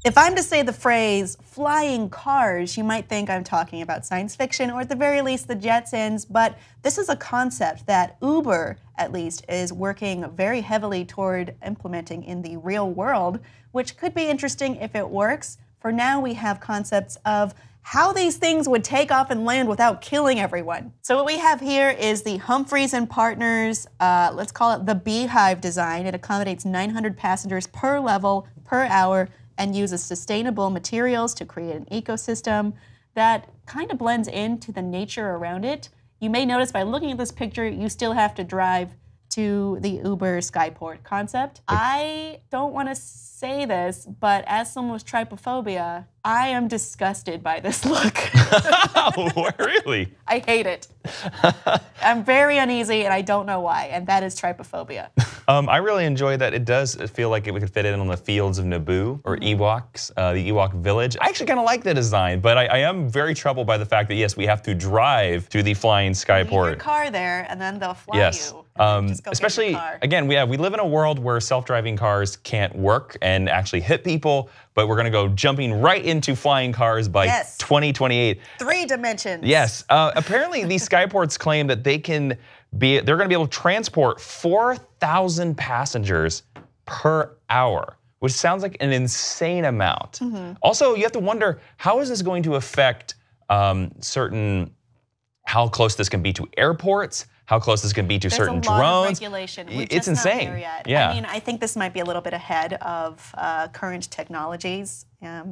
If I'm to say the phrase flying cars, you might think I'm talking about science fiction or at the very least the Jetsons, but this is a concept that Uber, at least, is working very heavily toward implementing in the real world, which could be interesting if it works. For now, we have concepts of how these things would take off and land without killing everyone. So what we have here is the Humphreys and Partners, let's call it the beehive design. It accommodates 900 passengers per level, per hour, and uses sustainable materials to create an ecosystem that kind of blends into the nature around it. You may notice by looking at this picture, you still have to drive to the Uber Skyport concept. I don't want to say this, but as someone with trypophobia, I am disgusted by this look. Really? I hate it. I'm very uneasy and I don't know why, and that is trypophobia. I really enjoy that it does feel like we could fit it in on the fields of Naboo or Ewoks, the Ewok village. I actually kind of like the design, but I am very troubled by the fact that yes, we have to drive to the flying Skyport. Leave your car there and then they'll fly you. Especially, again, we live in a world where self-driving cars can't work and actually hit people, but we're gonna go jumping right into flying cars by 2028. 3 dimensions. Yes, apparently these Skyports claim that they're gonna be able to transport 4,000 passengers per hour, which sounds like an insane amount. Also, you have to wonder, how is this going to affect how close this can be to airports, how close this can be to certain drones. There's a lot of regulation. It's insane. Not there yet. Yeah. I mean, I think this might be a little bit ahead of current technologies,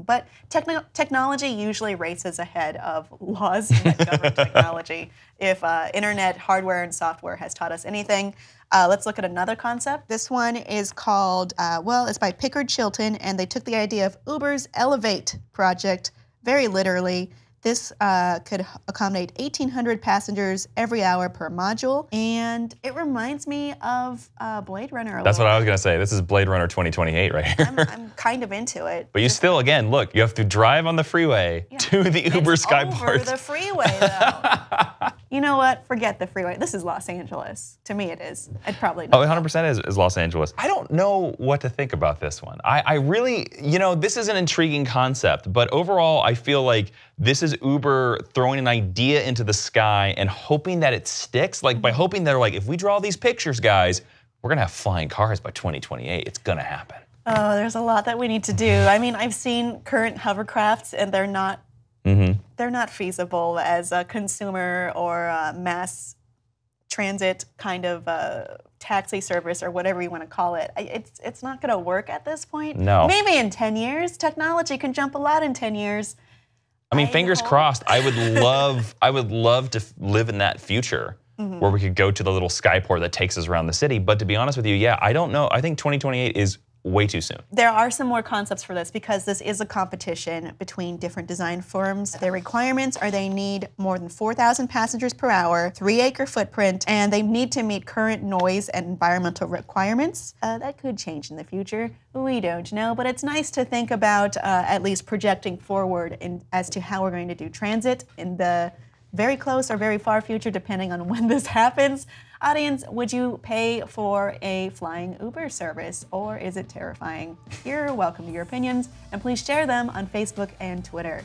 but technology usually races ahead of laws that govern technology. If internet hardware and software has taught us anything, let's look at another concept. This one is called, it's by Pickard Chilton, and they took the idea of Uber's Elevate project very literally. This could accommodate 1,800 passengers every hour per module, and it reminds me of Blade Runner a That's little what I was gonna say. This is Blade Runner 2028 right here. I'm kind of into it. But you still, again, look, you have to drive on the freeway to the Uber Skyport. Over the freeway, though. You know what? Forget the freeway. This is Los Angeles. To me, it is. I'd probably know. Oh, 100% is Los Angeles. I don't know what to think about this one. I really, this is an intriguing concept, but overall, I feel like this is Uber throwing an idea into the sky and hoping that it sticks. Like by hoping they're like, if we draw these pictures, guys, we're gonna have flying cars by 2028. It's gonna happen. Oh, there's a lot that we need to do. I mean, I've seen current hovercrafts, and they're not. They're not feasible as a consumer or a mass transit kind of taxi service or whatever you want to call it. It's not going to work at this point. No. Maybe in 10 years. Technology can jump a lot in 10 years. I mean, fingers crossed. I would love to live in that future where we could go to the little Skyport that takes us around the city. But to be honest with you, yeah, I don't know. I think 2028 is way too soon. There are some more concepts for this because this is a competition between different design firms. Their requirements are they need more than 4,000 passengers per hour, 3-acre footprint, and they need to meet current noise and environmental requirements. That could change in the future. We don't know, but it's nice to think about at least projecting forward as to how we're going to do transit in the very close or very far future, depending on when this happens. Audience, would you pay for a flying Uber service, or is it terrifying? You're welcome to your opinions, and please share them on Facebook and Twitter.